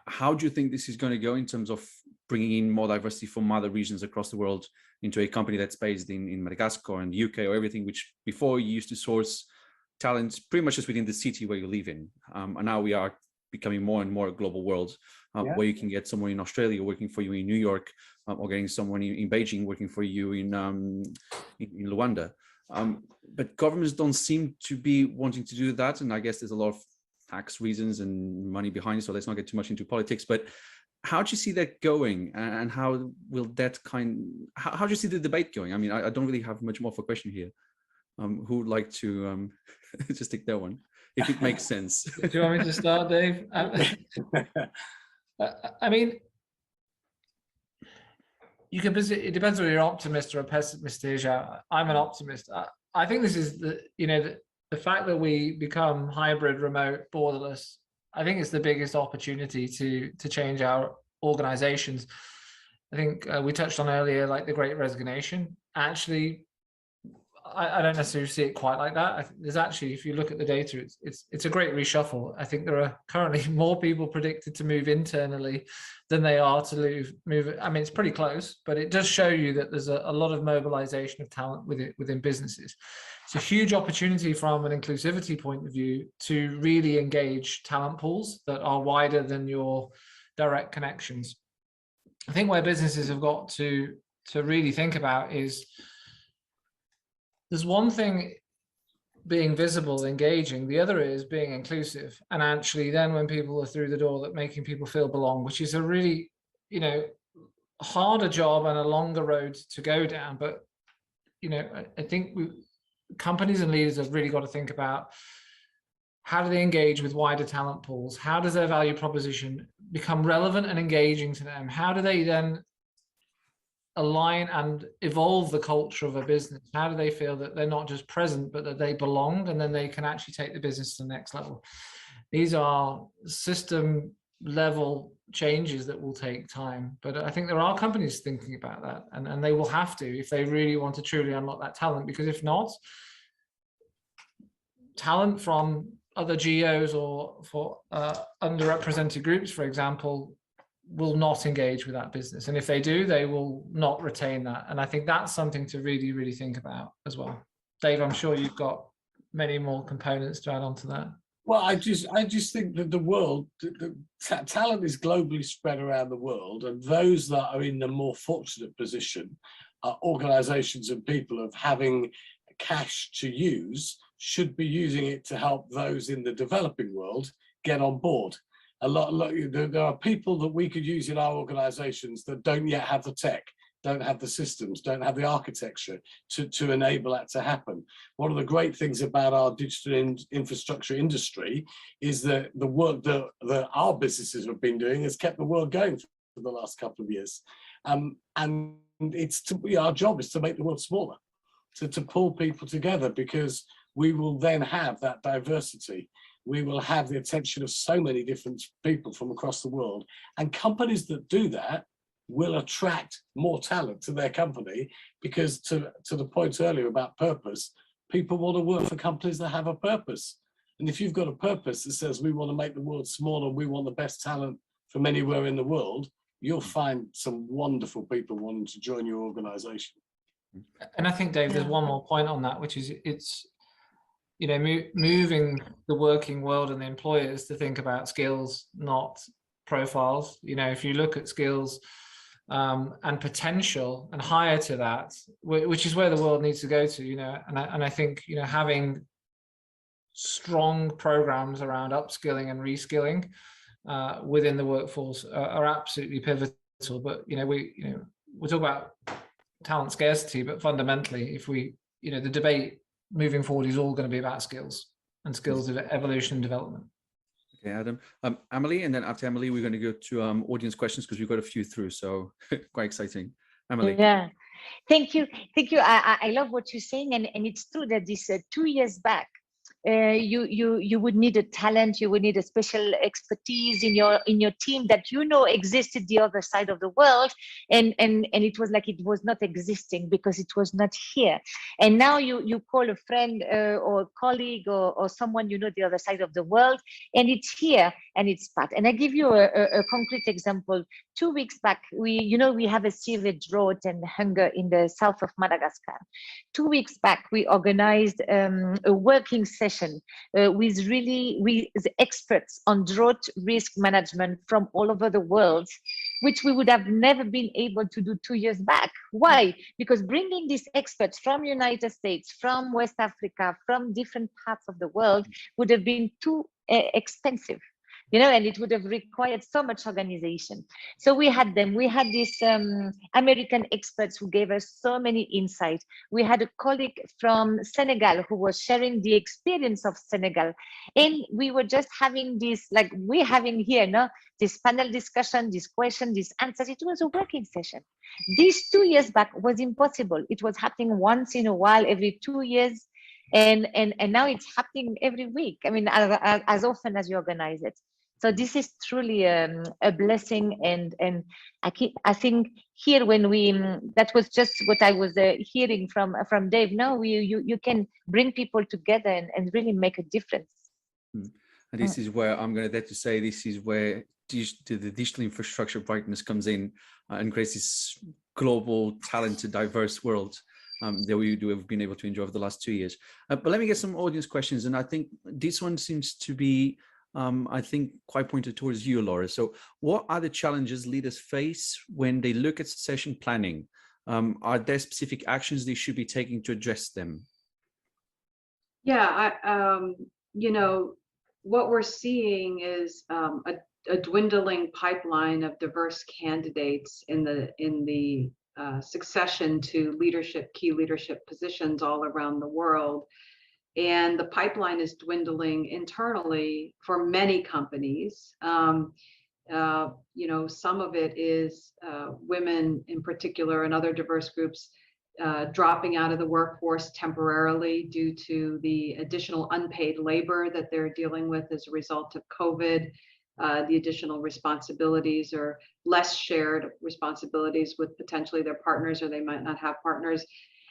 how do you think this is going to go in terms of bringing in more diversity from other regions across the world into a company that's based in Madagascar and the UK or everything, which before you used to source talents pretty much just within the city where you live in, and now we are becoming more and more a global world, where you can get someone in Australia working for you in New York, or getting someone in Beijing working for you in Luanda. But governments don't seem to be wanting to do that, and I guess there's a lot of tax reasons and money behind it, so let's not get too much into politics. But how do you see that going, and how will that how do you see the debate going? I mean, I don't really have much more of a question here. Who would like to just take that one, if it makes sense?
Do you want me to start, Dave? I mean, you can it depends whether you're an optimist or a pessimist. I'm an optimist. I think this is the fact that we become hybrid, remote, borderless. I think it's the biggest opportunity to change our organizations. I think we touched on earlier, like the Great Resignation. Actually, I don't necessarily see it quite like that. There's actually, if you look at the data, it's a great reshuffle. I think there are currently more people predicted to move internally than they are to move. I mean, it's pretty close, but it does show you that there's a lot of mobilization of talent within businesses. It's a huge opportunity from an inclusivity point of view to really engage talent pools that are wider than your direct connections. I think where businesses have got to really think about is, there's one thing being visible, engaging, the other is being inclusive. And actually then when people are through the door, that making people feel belong, which is a really, you know, harder job and a longer road to go down. But, you know, I think companies and leaders have really got to think about, how do they engage with wider talent pools? How does their value proposition become relevant and engaging to them? How do they then align and evolve the culture of a business? How do they feel that they're not just present, but that they belong, and then they can actually take the business to the next level? These are system level changes that will take time, but I think there are companies thinking about that, and they will have to, if they really want to truly unlock that talent, because if not, talent from other geos or for underrepresented groups, for example, will not engage with that business. And if they do, they will not retain that. And I think that's something to really, really think about as well. Dave, I'm sure you've got many more components to add on to that.
Well, I just think that the world, talent is globally spread around the world, and those that are in the more fortunate position are organizations and people of having cash to use, should be using it to help those in the developing world get on board. There are people that we could use in our organizations that don't yet have the tech, don't have the systems, don't have the architecture to enable that to happen. One of the great things about our digital infrastructure industry is that the work that our businesses have been doing has kept the world going for the last couple of years. And our job is to make the world smaller, to pull people together, because we will then have that diversity. We will have the attention of so many different people from across the world. And companies that do that will attract more talent to their company, because to the point earlier about purpose, people want to work for companies that have a purpose. And if you've got a purpose that says we want to make the world smaller, we want the best talent from anywhere in the world, you'll find some wonderful people wanting to join your organization.
And I think, Dave, there's one more point on that, which is it's, you know, moving the working world and the employers to think about skills, not profiles. You know, if you look at skills and potential and hire to that, which is where the world needs to go to, you know, and I think, you know, having strong programs around upskilling and reskilling within the workforce are absolutely pivotal. But, you know, we talk about talent scarcity, but fundamentally, if we, you know, the debate moving forward is all going to be about skills and skills of evolution and development.
Okay, Adam. Emily, and then after Emily, we're going to go to audience questions, because we've got a few through, so quite exciting. Emily.
Yeah, thank you. I love what you're saying, and it's true that this 2 years back, you would need a talent, you would need a special expertise in your team that existed the other side of the world, and it was like it was not existing because it was not here. And now you call a friend or a colleague or someone the other side of the world, and it's here and it's part. And I give you a concrete example. 2 weeks back, we have a severe drought and hunger in the south of Madagascar. 2 weeks back, we organized a working session with experts on drought risk management from all over the world, which we would have never been able to do 2 years back. Why? Because bringing these experts from United States, from West Africa, from different parts of the world would have been too expensive. And it would have required so much organization. So we had these American experts who gave us so many insights. We had a colleague from Senegal who was sharing the experience of Senegal. And we were just having this, like we're having here, this panel discussion, this question, this answers. It was a working session. This 2 years back was impossible. It was happening once in a while, every 2 years. And now it's happening every week. I mean, as often as you organize it. So this is truly a blessing, and I think here that was just what I was hearing from Dave. Now you can bring people together and really make a difference.
And this is where I'm going to dare to say this is where the digital infrastructure brightness comes in and creates this global, talented, diverse world that we've been able to enjoy over the last 2 years. But let me get some audience questions, and I think this one seems to be I think quite pointed towards you, Laura. So what are the challenges leaders face when they look at succession planning? Are there specific actions they should be taking to address them?
Yeah, you know, what we're seeing is a dwindling pipeline of diverse candidates in the succession to leadership, key leadership positions all around the world. And the pipeline is dwindling internally for many companies. You know, some of it is women in particular and other diverse groups dropping out of the workforce temporarily due to the additional unpaid labor that they're dealing with as a result of COVID, the additional responsibilities or less shared responsibilities with potentially their partners, or they might not have partners.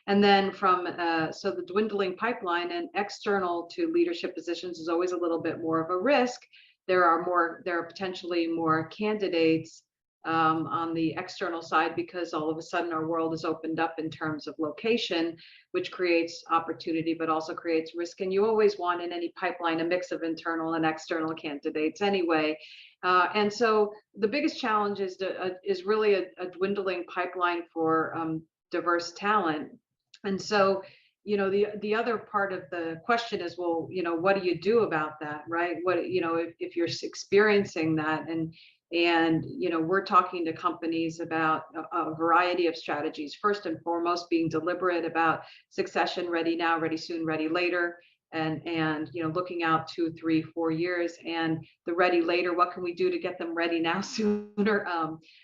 And then from, so the dwindling pipeline and external to leadership positions is always a little bit more of a risk. There are potentially more candidates on the external side because all of a sudden our world is opened up in terms of location, which creates opportunity, but also creates risk. And you always want in any pipeline a mix of internal and external candidates anyway. And so the biggest challenge is really a dwindling pipeline for diverse talent. And so, you know, the other part of the question is, well, you know, what do you do about that, right? What, you know, if you're experiencing that, and you know, we're talking to companies about a variety of strategies. First and foremost, being deliberate about succession, ready now, ready soon, ready later, and you know, looking out 2, 3, 4 years, and the ready later, what can we do to get them ready now sooner?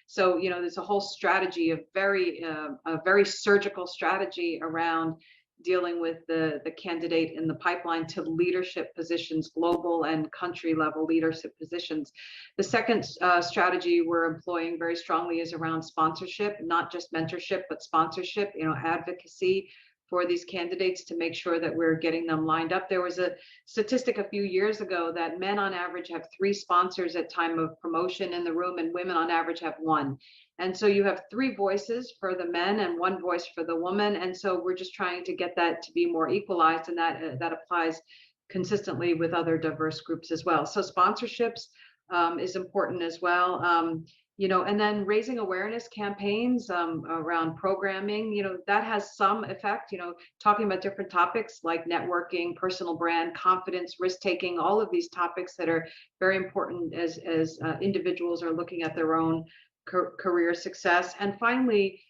So you know, there's a whole strategy of a very surgical strategy around dealing with the candidate in the pipeline to leadership positions, global and country level leadership positions. The second strategy we're employing very strongly is around sponsorship, not just mentorship, but sponsorship, you know, advocacy for these candidates to make sure that we're getting them lined up. There was a statistic a few years ago that men on average have 3 sponsors at time of promotion in the room, and women on average have 1. And so you have 3 voices for the men and 1 voice for the woman. And so we're just trying to get that to be more equalized, and that applies consistently with other diverse groups as well. So sponsorships is important as well. You know, and then raising awareness campaigns around programming, you know, that has some effect, you know, talking about different topics like networking, personal brand, confidence, risk-taking, all of these topics that are very important as individuals are looking at their own career success. And finally,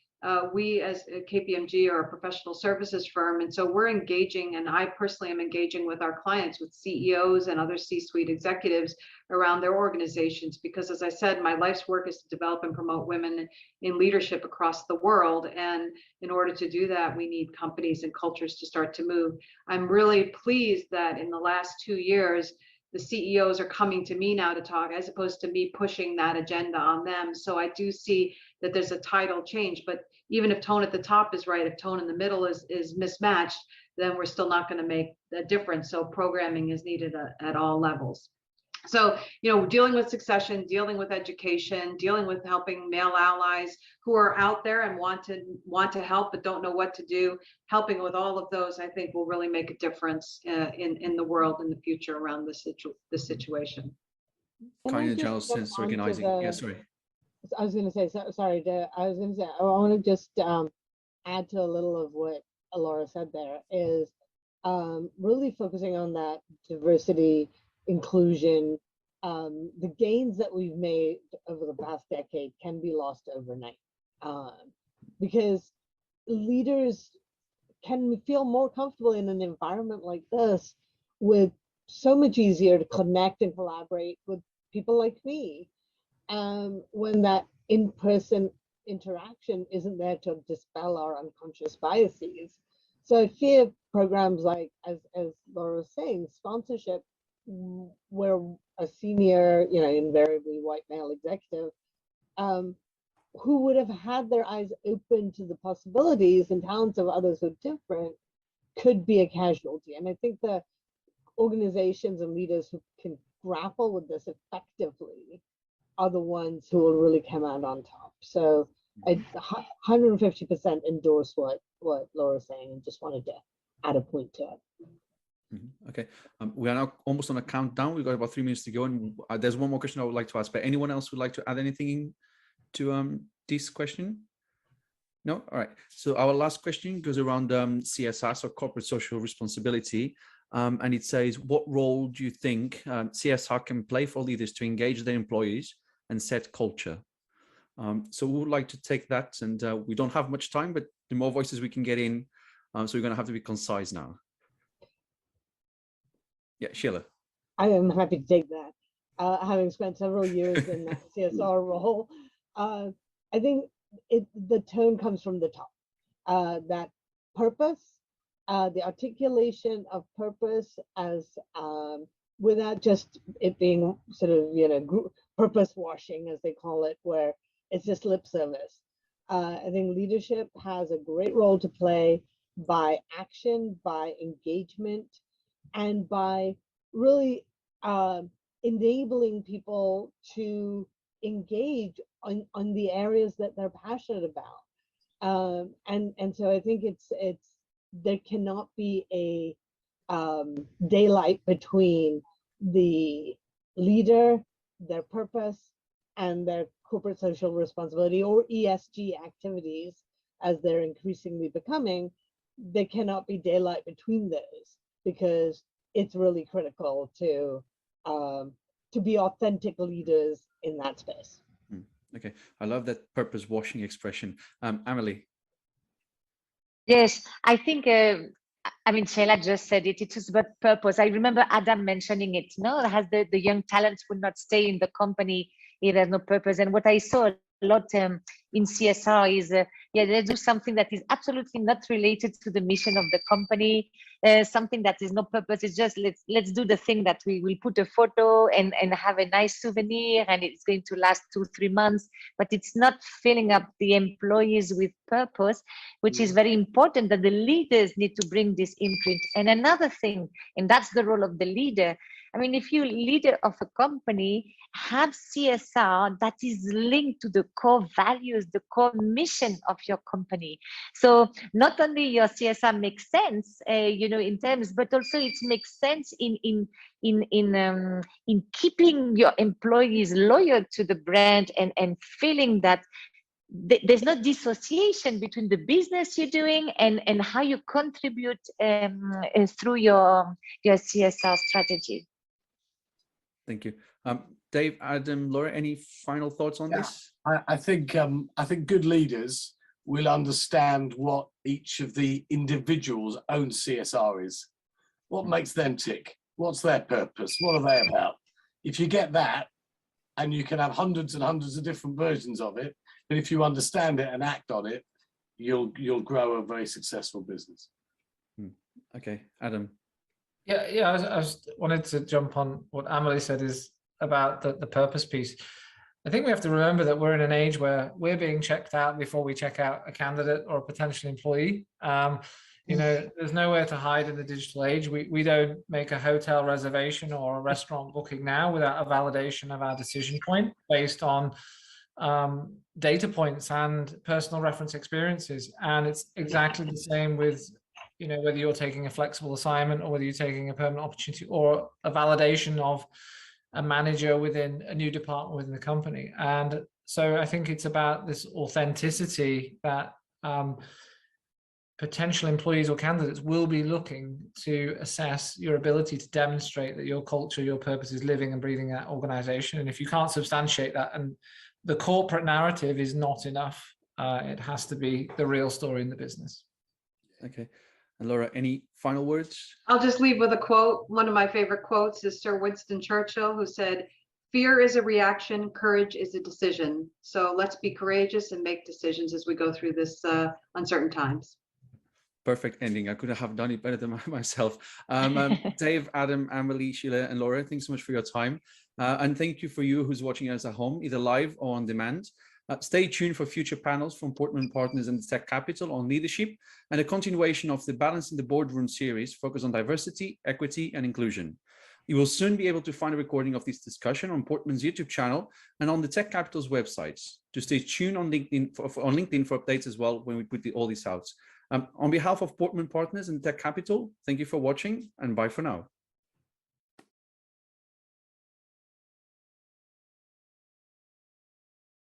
we as KPMG are a professional services firm, and so we're engaging, and I personally am engaging with our clients, with CEOs and other C-suite executives around their organizations, because as I said, my life's work is to develop and promote women in leadership across the world. And in order to do that, we need companies and cultures to start to move. I'm really pleased that in the last 2 years, the CEOs are coming to me now to talk, as opposed to me pushing that agenda on them. So I do see that there's a tidal change, but even if tone at the top is right, if tone in the middle is mismatched, then we're still not going to make a difference. So programming is needed at all levels. So, you know, dealing with succession, dealing with education, dealing with helping male allies who are out there and want to help but don't know what to do, helping with all of those, I think will really make a difference in the world in the future around this situation.
Kind of general sense organizing. Yeah, sorry.
I was going to say, sorry, I was going to say, I want to just add to a little of what Laura said there, is really focusing on that diversity, inclusion. The gains that we've made over the past decade can be lost overnight, because leaders can feel more comfortable in an environment like this, with so much easier to connect and collaborate with people like me, when that in-person interaction isn't there to dispel our unconscious biases. So I fear programs like, as Laura was saying, sponsorship, where a senior, you know, invariably white male executive, who would have had their eyes open to the possibilities and talents of others who are different, could be a casualty. And I think the organizations and leaders who can grapple with this effectively are the ones who will really come out on top. So I 150% endorse what Laura's saying, and just wanted to add a point to it.
Okay, we are now almost on a countdown. We've got about 3 minutes to go, and there's one more question I would like to ask, but anyone else would like to add anything to this question? No? All right. So our last question goes around CSR, so corporate social responsibility. And it says, what role do you think CSR can play for leaders to engage their employees and set culture? So we would like to take that, and we don't have much time, but the more voices we can get in, so we're going to have to be concise now. Yeah, Sheila.
I am happy to take that. Having spent several years in that CSR role, I think the tone comes from the top. That purpose, the articulation of purpose as without just it being sort of purpose washing, as they call it, where it's just lip service. I think leadership has a great role to play by action, by engagement, and by really enabling people to engage on the areas that they're passionate about. And so I think there cannot be a daylight between the leader, their purpose, and their corporate social responsibility, or ESG activities, as they're increasingly becoming. There cannot be daylight between those, because it's really critical to be authentic leaders in that space.
Okay, I love that purpose washing expression. Amelie.
Yes, I think, I mean, Sheila just said it, it is about purpose. I remember Adam mentioning it, no, has the young talents would not stay in the company if there's no purpose. And what I saw a lot in CSR is, yeah, they do something that is absolutely not related to the mission of the company, something that is no purpose. It's just, let's do the thing that we will put a photo and have a nice souvenir, and it's going to last 2-3 months, but it's not filling up the employees with purpose, which is very important, that the leaders need to bring this imprint. And another thing, and that's the role of the leader. I mean, if you're leader of a company, have CSR that is linked to the core values, the core mission of your company. So not only your CSR makes sense, in terms, but also it makes sense in keeping your employees loyal to the brand and feeling that there's no dissociation between the business you're doing and how you contribute through your CSR strategy.
Thank you. Dave, Adam, Laura, any final thoughts on this?
I think good leaders will understand what each of the individuals' own CSR is. What makes them tick? What's their purpose? What are they about? If you get that, and you can have hundreds and hundreds of different versions of it, but if you understand it and act on it, you'll grow a very successful business.
Okay, Adam.
Yeah, I wanted to jump on what Amelie said is about the purpose piece. I think we have to remember that we're in an age where we're being checked out before we check out a candidate or a potential employee. There's nowhere to hide in the digital age. We don't make a hotel reservation or a restaurant booking now without a validation of our decision point based on data points and personal reference experiences. And it's exactly the same with whether you're taking a flexible assignment or whether you're taking a permanent opportunity or a validation of a manager within a new department within the company. And so I think it's about this authenticity that potential employees or candidates will be looking to assess your ability to demonstrate that your culture, your purpose is living and breathing that organization. And if you can't substantiate that, and the corporate narrative is not enough, it has to be the real story in the business.
Okay. And Laura, any final words?
I'll just leave with a quote. One of my favorite quotes is Sir Winston Churchill, who said, "Fear is a reaction, courage is a decision." So let's be courageous and make decisions as we go through this uncertain times.
Perfect ending. I couldn't have done it better than myself. Dave, Adam, Amelie, Sheila, and Laura, thanks so much for your time. And thank you for you who's watching us at home, either live or on demand. Stay tuned for future panels from Portman Partners and the Tech Capital on leadership, and a continuation of the Balance in the Boardroom series focused on diversity, equity, and inclusion. You will soon be able to find a recording of this discussion on Portman's YouTube channel and on the Tech Capital's websites. To stay tuned on LinkedIn for updates as well when we put all this out. On behalf of Portman Partners and Tech Capital, thank you for watching and bye for now.